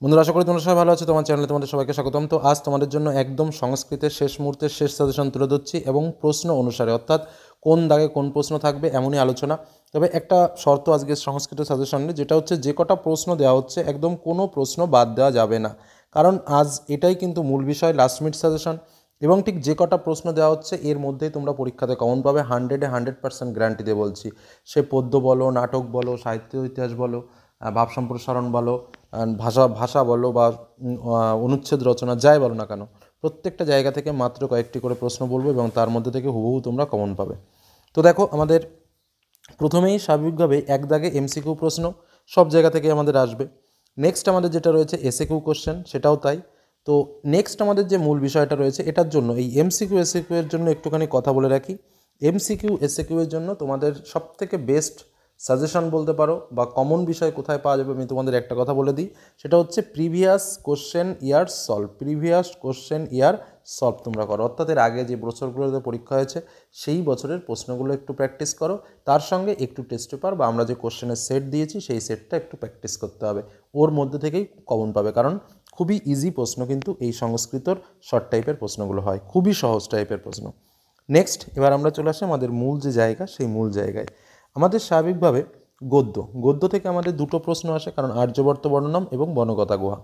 বন্ধুরা, আশা করি তোমরা সবাই ভালো আছো। তোমার চ্যানেলে তোমাদের সবাইকে স্বাগতম। তো আজ তোমাদের জন্য একদম সংস্কৃতের শেষ মুহূর্তের শেষ সাজেশন তুলে ধরছি এবং প্রশ্ন অনুসারে, অর্থাৎ কোন দাগে কোন প্রশ্ন থাকবে এমনই আলোচনা। তবে একটা শর্ত আজকে সংস্কৃত সাজেশনে, যেটা হচ্ছে যে কটা প্রশ্ন দেওয়া হচ্ছে একদম কোনো প্রশ্ন বাদ দেওয়া যাবে না, কারণ আজ এটাই কিন্তু মূল বিষয়, লাস্ট মিনিট সাজেশন। এবং ঠিক যে কটা প্রশ্ন দেওয়া হচ্ছে এর মধ্যেই তোমরা পরীক্ষাতে কমন পাবে, 100% গ্যারান্টি দিয়ে বলছি। সে পদ্য বলো, নাটক বলো, সাহিত্য ইতিহাস বলো, ভাব সম্প্রসারণ বলো, ভাষা ভাষা বলো বা অনুচ্ছেদ রচনা, যাই বলো না কেন, প্রত্যেকটা জায়গা থেকে মাত্র কয়েকটি করে প্রশ্ন বলবো এবং তার মধ্যে থেকে হুবহু তোমরা কমন পাবে। তো দেখো, আমাদের প্রথমেই স্বাভাবিকভাবে এক দাগে এমসিকিউ প্রশ্ন সব জায়গা থেকে আমাদের আসবে। নেক্সট আমাদের যেটা রয়েছে এসএকিউ কোশ্চেন, সেটাও তাই। তো নেক্সট আমাদের যে মূল বিষয়টা রয়েছে, এটার জন্য এই এমসিকিউ এসএকিউ এর জন্য একটুখানি কথা বলে রাখি। এমসিকিউ এসএকিউ এর জন্য তোমাদের সবথেকে বেস্ট সাজেশন বলতে পারো বা কমন বিষয় কোথায় পাওয়া যাবে, আমি তোমাদের একটা কথা বলে দিই। সেটা হচ্ছে প্রিভিয়াস কোশ্চেন ইয়ার সলভ। প্রিভিয়াস কোশ্চেন ইয়ার সলভ তোমরা করো, অর্থাৎ এর আগে যে বছরগুলোতে পরীক্ষা হয়েছে সেই বছরের প্রশ্নগুলো একটু প্র্যাকটিস করো, তার সঙ্গে একটু টেস্ট পেপার বা আমরা যে কোশ্চেনের সেট দিয়েছি সেই সেটটা একটু প্র্যাকটিস করতে হবে। ওর মধ্যে থেকেই কমন পাবে, কারণ খুবই ইজি প্রশ্ন কিন্তু এই সংস্কৃতর শর্ট টাইপের প্রশ্নগুলো হয়, খুবই সহজ টাইপের প্রশ্ন। নেক্সট এবার আমরা চলে আসি আমাদের মূল যে জায়গা, সেই মূল জায়গায়। আমাদের স্বাভাবিকভাবে গদ্য থেকে আমাদের দুটো প্রশ্ন আসে, কারণ আর্যবর্ত বর্ণনাম এবং বনগতা গুহা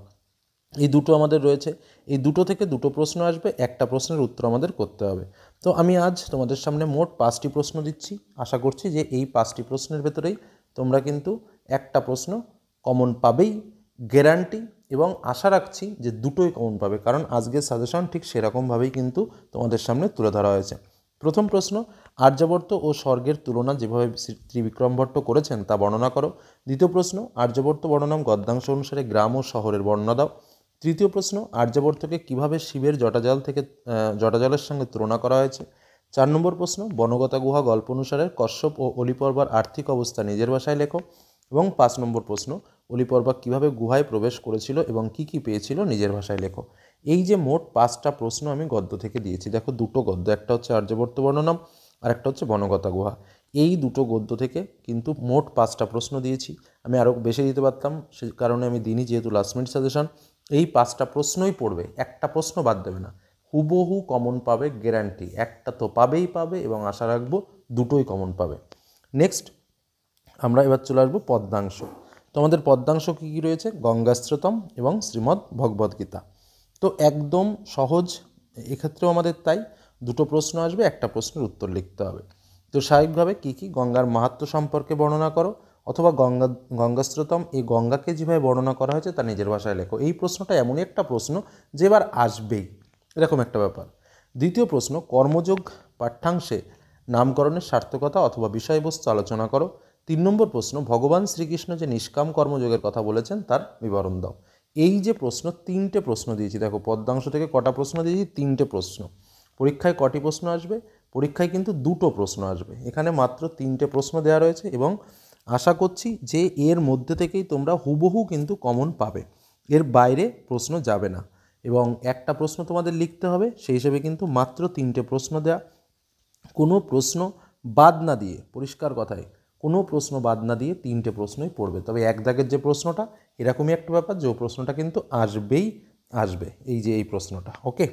এই দুটো আমাদের রয়েছে। এই দুটো থেকে দুটো প্রশ্ন আসবে, একটা প্রশ্নের উত্তর আমাদের করতে হবে। তো আমি আজ তোমাদের সামনে মোট 5টি প্রশ্ন দিচ্ছি। আশা করছি যে এই 5টি প্রশ্নের ভেতরেই তোমরা কিন্তু একটা প্রশ্ন কমন পাবেই, গ্যারান্টি। এবং আশা রাখছি যে দুটোই কমন পাবে, কারণ আজকের সাজেশন ঠিক সেরকমভাবেই কিন্তু তোমাদের সামনে তুলে ধরা হয়েছে। প্রথম প্রশ্ন, আর্যাবর্ত ও স্বর্গের তুলনা যেভাবে ত্রিবিক্রম ভট্ট করেছেন তা বর্ণনা করো। দ্বিতীয় প্রশ্ন, আর্যাবর্ত বর্ণনাম গদ্যাংশ অনুসারে গ্রাম ও শহরের বর্ণনা দাও। তৃতীয় প্রশ্ন, আর্যাবর্তকে কিভাবে শিবের জটাজলের সঙ্গে তুলনা করা হয়েছে। 4 নম্বর প্রশ্ন, বনগতা গুহা গল্প অনুসারে কশ্যপ ও অলিপর্বার আর্থিক অবস্থা নিজের ভাষায় লেখো। এবং 5 নম্বর প্রশ্ন, অলিপর্বা কিভাবে গুহায় প্রবেশ করেছিল এবং কি কি পেয়েছিল নিজের ভাষায় লেখো। এই যে মোট 5টা প্রশ্ন আমি গদ্য থেকে দিয়েছি, দেখো দুটো গদ্য, একটা হচ্ছে আর্যাবর্ত বর্ণনাম আর একটা হচ্ছে বনগতা গুহা। এই দুটো গদ্য থেকে কিন্তু মোট 5টা প্রশ্ন দিয়েছি। আমি আরও বেশি দিতে পারতাম, সে কারণে আমি দিইনি, যেহেতু লাস্ট মিনিট সাজেশন। এই 5টা প্রশ্নই পড়বে, একটা প্রশ্ন বাদ দেবে না, হুবহু কমন পাবে, গ্যারান্টি। একটা তো পাবেই পাবে এবং আশা রাখবো দুটোই কমন পাবে। নেক্সট আমরা এবার চলে আসবো পদ্মাংশ। তো আমাদের পদ্মাংশ কী কী রয়েছে, গঙ্গাস্ত্রোতম এবং শ্রীমদ্ ভগবদ্গীতা। তো একদম সহজ, এক্ষেত্রেও আমাদের তাই দুটো প্রশ্ন আসবে, একটা প্রশ্নের উত্তর লিখতে হবে। তো স্বাভাবিকভাবে কী কী, গঙ্গার মাহাত্ম্য সম্পর্কে বর্ণনা করো, অথবা গঙ্গাস্ত্রোতম, এই গঙ্গাকে যেভাবে বর্ণনা করা হয়েছে তা নিজের ভাষায় লেখো। এই প্রশ্নটা এমনই একটা প্রশ্ন যে এবার আসবেই, এরকম একটা ব্যাপার। দ্বিতীয় প্রশ্ন, কর্মযোগ পাঠ্যাংশে নামকরণের সার্থকতা অথবা বিষয়বস্তু আলোচনা করো। 3 নম্বর প্রশ্ন, ভগবান শ্রীকৃষ্ণ যে নিষ্কাম কর্মযোগের কথা বলেছেন তার বিবরণ দাও। এই যে প্রশ্ন, 3টে প্রশ্ন দিয়েছি, দেখো পদ্মাংশ থেকে কটা প্রশ্ন দিয়েছি, 3টে প্রশ্ন। পরীক্ষায় কটি প্রশ্ন আসবে, পরীক্ষায় কিন্তু দুটো প্রশ্ন আসবে, এখানে মাত্র 3টে প্রশ্ন দেওয়া রয়েছে এবং আশা করছি যে এর মধ্যে থেকেই তোমরা হুবহু কিন্তু কমন পাবে, এর বাইরে প্রশ্ন যাবে না। এবং একটা প্রশ্ন তোমাদের লিখতে হবে, সেই হিসেবে কিন্তু মাত্র 3টে প্রশ্ন দেয়া, কোনো প্রশ্ন বাদ না দিয়ে, পরিষ্কার কথায় কোনো প্রশ্ন বাদ না দিয়ে 3টে প্রশ্নই পড়বে। তবে এক দাগের যে প্রশ্নটা, এরকমই একটা ব্যাপার যে প্রশ্নটা কিন্তু আসবেই আসবে, এই যে এই প্রশ্নটা। ওকে,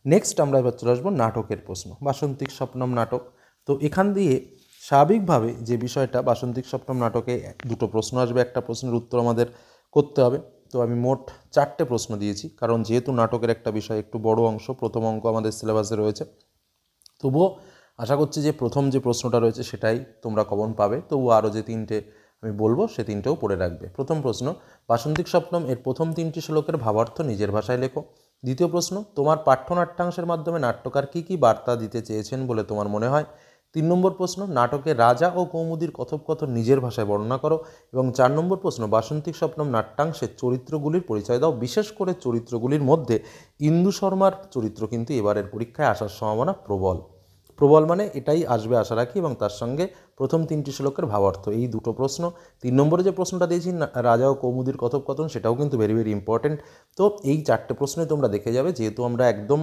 নেক্সট আমরা এবার চলে আসবো নাটকের প্রশ্ন, বাসন্তিক স্বপ্নম নাটক। তো এখান দিয়ে স্বাভাবিকভাবে যে বিষয়টা, বাসন্তিক স্বপ্নম নাটকে দুটো প্রশ্ন আসবে, একটা প্রশ্নের উত্তর আমাদের করতে হবে। তো আমি মোট 4টে প্রশ্ন দিয়েছি, কারণ যেহেতু নাটকের একটা বিষয় একটু বড় অংশ, প্রথম অঙ্ক আমাদের সিলেবাসে রয়েছে। তবুও আশা করছি যে প্রথম যে প্রশ্নটা রয়েছে সেটাই তোমরা কমন পাবে। তবুও আরও যে 3টে আমি বলবো সে 3টেও পড়ে রাখবে। প্রথম প্রশ্ন, বাসন্তিক স্বপ্নম এর প্রথম 3টি শ্লোকের ভাবার্থ নিজের ভাষায় লেখো। দ্বিতীয় প্রশ্ন, তোমার পাঠ্যনাট্যাংশের মাধ্যমে নাট্যকার কী কী বার্তা দিতে চেয়েছেন বলে তোমার মনে হয়। 3 নম্বর প্রশ্ন, নাটকে রাজা ও কৌমুদীর কথোপকথন নিজের ভাষায় বর্ণনা করো। এবং 4 নম্বর প্রশ্ন, বাসন্তিক স্বপ্নম নাট্যাংশের চরিত্রগুলির পরিচয় দাও। বিশেষ করে চরিত্রগুলির মধ্যে ইন্দু শর্মার চরিত্র কিন্তু এবারের পরীক্ষায় আসার সম্ভাবনা প্রবল। প্রবল মানে এটাই আসবে আশা রাখি, এবং তার সঙ্গে প্রথম 3টি শ্লোকের ভাবার্থ, এই দুটো প্রশ্ন। 3 নম্বরে যে প্রশ্নটা দিয়েছি রাজা ও কৌমুদীর কথোপকথন, সেটাও কিন্তু ভেরি ভেরি ইম্পর্টেন্ট। তো এই 4টে প্রশ্নই তোমরা দেখে যাবে, যেহেতু আমরা একদম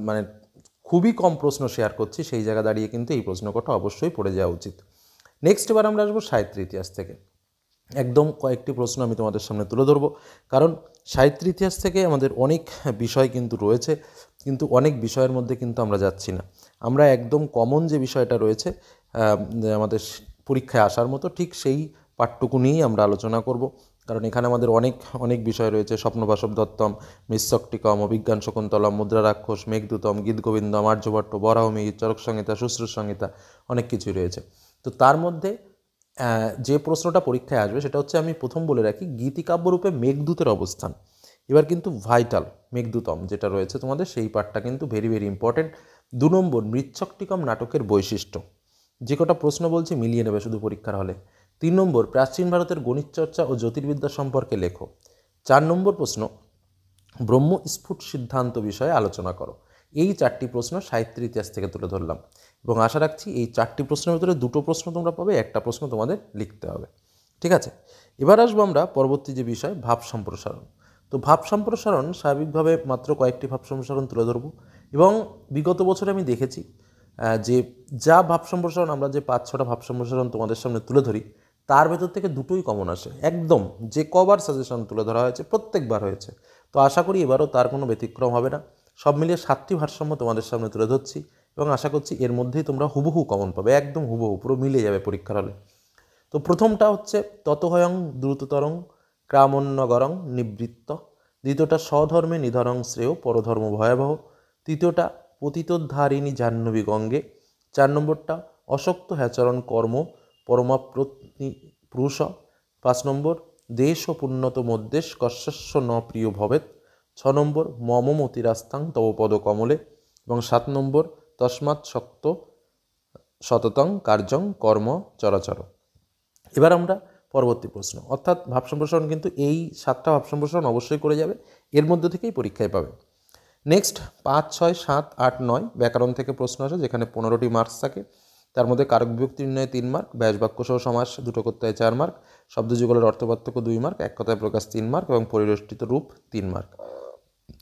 মানে খুবই কম প্রশ্ন শেয়ার করছি, সেই জায়গা দাঁড়িয়ে কিন্তু এই প্রশ্ন কটা অবশ্যই পড়ে যাওয়া উচিত। নেক্সট এবার আমরা আসবো সাহিত্য ইতিহাস থেকে। একদম কয়েকটি প্রশ্ন আমি তোমাদের সামনে তুলে ধরবো, কারণ সাহিত্য ইতিহাস থেকে আমাদের অনেক বিষয় কিন্তু রয়েছে, কিন্তু অনেক বিষয়ের মধ্যে কিন্তু আমরা যাচ্ছি না। আমরা একদম কমন যে বিষয়টা রয়েছে আমাদের পরীক্ষায় আসার মতো, ঠিক সেই পাঠটুকু নিয়েই আমরা আলোচনা করব। কারণ এখানে আমাদের অনেক অনেক বিষয় রয়েছে: স্বপ্নবাসব দত্তম, মৃৎশক্তিকম, অভিজ্ঞান শকুন্তলম, মুদ্রা রাক্ষস, মেঘদূতম, গীতগোবিন্দম, আর্যভট্ট, বরাহমিহির, চরক সংহিতা, শুশ্রূষ সংহিতা, অনেক কিছুই রয়েছে। তো তার মধ্যে যে প্রশ্নটা পরীক্ষায় আসবে সেটা হচ্ছে, আমি প্রথম বলে রাখি, গীতিকাব্যরূপে মেঘদূতের অবস্থান এবার কিন্তু ভাইটাল। মেঘদূতম যেটা রয়েছে তোমাদের, সেই পার্টটা কিন্তু ভেরি ভেরি ইম্পর্টেন্ট। 2 নম্বর, মৃৎশক্তিকম নাটকের বৈশিষ্ট্য। যে কটা প্রশ্ন বলছি মিলিয়ে নেবে শুধু পরীক্ষার হলে। 3 নম্বর, প্রাচীন ভারতের গণিত চর্চা ও জ্যোতির্বিদ্যা সম্পর্কে লেখো। 4 নম্বর প্রশ্ন, ব্রহ্মস্ফুট সিদ্ধান্ত বিষয়ে আলোচনা করো। এই 4টি প্রশ্ন সাহিত্যের ইতিহাস থেকে তুলে ধরলাম, এবং আশা রাখছি এই 4টি প্রশ্নের ভিতরে 2টো প্রশ্ন তোমরা পাবে, একটা প্রশ্ন তোমাদের লিখতে হবে। ঠিক আছে, এবার আসবো আমরা পরবর্তী যে বিষয়, ভাব সম্প্রসারণ। তো ভাব সম্প্রসারণ স্বাভাবিকভাবে মাত্র কয়েকটি ভাব সম্প্রসারণ তুলে ধরবো, এবং বিগত বছরে আমি দেখেছি যে যা ভাব সম্প্রসারণ আমরা যে 5-6টা ভাব সম্প্রসারণ তোমাদের সামনে তুলে ধরি, তার ভেতর থেকে দুটোই কমন আসে। একদম যে কবার সাজেশন তুলে ধরা হয়েছে প্রত্যেকবার হয়েছে। তো আশা করি এবারও তার কোনো ব্যতিক্রম হবে না। সব মিলিয়ে 7টি ভারসাম্য তোমাদের সামনে তুলে ধরছি, এবং আশা করছি এর মধ্যেই তোমরা হুবহু কমন পাবে, একদম হুবহু, পুরো মিলে যাবে পরীক্ষার হলে। তো প্রথমটা হচ্ছে ততহয়ং দ্রুততরং ক্রামণ্যগরং নিবৃত্ত। দ্বিতীয়টা স্বধর্মে নিধরং শ্রেয় পরধর্ম ভয়াবহ। তৃতীয়টা পতিতোদ্ধারিণী জাহ্নবী গঙ্গে। 4 নম্বরটা অশক্ত হ্যাচরণ কর্ম পরমাপ্রতি পুরুষ। 5 নম্বর, দেশ ও পুণ্যত মধ্যেশ কস্যস্য ন প্রিয় ভবেত। 6 নম্বর, মম মতিরাস্তাং তব পদ কমলে। এবং 7 নম্বর, তস্মাৎ শক্ত সততং কার্যং কর্ম চরাচর। এবার আমরা পরবর্তী প্রশ্ন, অর্থাৎ ভাব সম্প্রসারণ কিন্তু এই 7টা ভাব সম্প্রসারণ অবশ্যই করে যাবে, এর মধ্যে থেকেই পরীক্ষায় পাবে। নেক্সট 5, 6, 7, 8, 9 ব্যাকরণ থেকে প্রশ্ন আসে, যেখানে 15টি মার্কস থাকে। তার মধ্যে কারক বিভক্তি নির্ণয়ে 3 মার্ক, ব্যাস বাক্য সহ সমাস দুটো করতে হয় 4 মার্ক, শব্দযুগলের অর্থপার্থক্য 2 মার্ক, এক কথায় প্রকাশ 3 মার্ক, এবং পরিবেষ্টিত রূপ 3 মার্ক।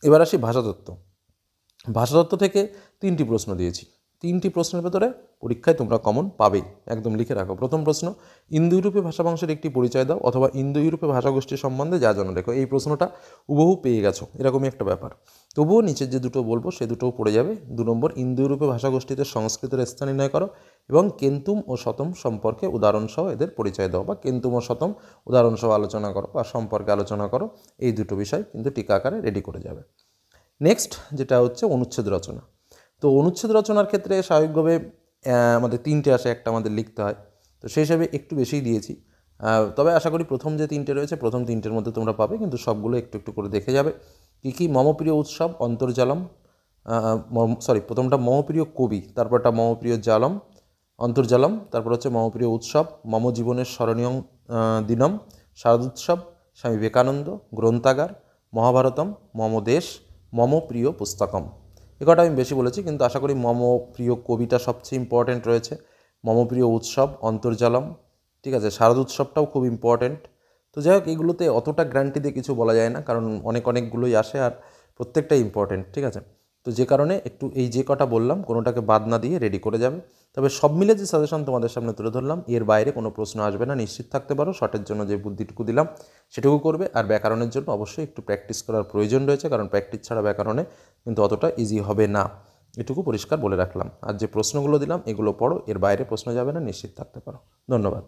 এবার আসি ভাষাতত্ত্ব। ভাষাতত্ত্ব থেকে 3টি প্রশ্ন দিয়েছি। 3টি প্রশ্নের ভেতরে পরীক্ষায় তোমরা কমন পাবেই, একদম লিখে রাখো। প্রথম প্রশ্ন, ইন্দো ইউরোপীয় ভাষাবংশের একটি পরিচয় দাও, অথবা ইন্দো ইউরোপীয় ভাষাগোষ্ঠীর সম্বন্ধে যা জানো লেখো। এই প্রশ্নটা হুবহু পেয়ে গেছো, এরকমই একটা ব্যাপার। তবুও নিচের যে দুটো বলবো সে দুটোও পড়ে যাবে। 2 নম্বর, ইন্দো ইউরোপীয় ভাষাগোষ্ঠীতে সংস্কৃতের স্থান নির্ণয় করো, এবং কেন্তুম ও শতম সম্পর্কে উদাহরণসহ এদের পরিচয় দাও, বা কেন্তুম ও শতম উদাহরণসহ আলোচনা করো বা সম্পর্কে আলোচনা করো। এই দুটো বিষয় কিন্তু টিকা আকারে রেডি করে যাবে। নেক্সট যেটা হচ্ছে অনুচ্ছেদ রচনা। তো অনুচ্ছেদ রচনার ক্ষেত্রে স্বাভাবিকভাবে আমাদের 3টে আসে, একটা আমাদের লিখতে হয়, তো সেই হিসাবে একটু বেশিই দিয়েছি। তবে আশা করি প্রথম যে 3টে রয়েছে, প্রথম 3টের মধ্যে তোমরা পাবে, কিন্তু সবগুলো একটু একটু করে দেখে যাবে। কী কী? মম প্রিয় উৎসব, অন্তর্জালম, প্রথমটা মম প্রিয় কবি, তারপরটা মম প্রিয় জালম, অন্তর্জালম, তারপর হচ্ছে মম প্রিয় উৎসব, মম জীবনের স্মরণীয় দিনম, শারদোৎসব, স্বামী বিবেকানন্দ, গ্রন্থাগার, মহাভারতম, মম দেশ, মম প্রিয় পুস্তকম। এ কটা আমি বেশি বলেছি, কিন্তু আশা করি মম প্রিয় কবিটা সবচেয়ে ইম্পর্টেন্ট রয়েছে, মম প্রিয় উৎসব, অন্তর্জালম, ঠিক আছে, শারদোৎসবটাও খুব ইম্পর্টেন্ট। তো যাই হোক, এগুলোতে অতটা গ্যারান্টি দিয়ে কিছু বলা যায় না, কারণ অনেকগুলোই আসে আর প্রত্যেকটাই ইম্পর্টেন্ট, ঠিক আছে। তো যে কারণে একটু এই যে কটা বললাম কোনোটাকে বাদ না দিয়ে রেডি করে যাবে। তবে সব মিলে যে সাজেশন তোমাদের সামনে তুলে ধরলাম, এর বাইরে কোনো প্রশ্ন আসবে না, নিশ্চিত থাকতে পারো। শর্টের জন্য যে বুদ্ধিটুকু দিলাম সেটুকু করবে, আর ব্যাকরণের জন্য অবশ্যই একটু প্র্যাকটিস করার প্রয়োজন রয়েছে, কারণ প্র্যাকটিস ছাড়া ব্যাকরণে কিন্তু অতটা ইজি হবে না, এটুকু পরিষ্কার বলে রাখলাম। আর যে প্রশ্নগুলো দিলাম এগুলো পড়ো, এর বাইরে প্রশ্ন যাবে না, নিশ্চিত থাকতে পারো। ধন্যবাদ।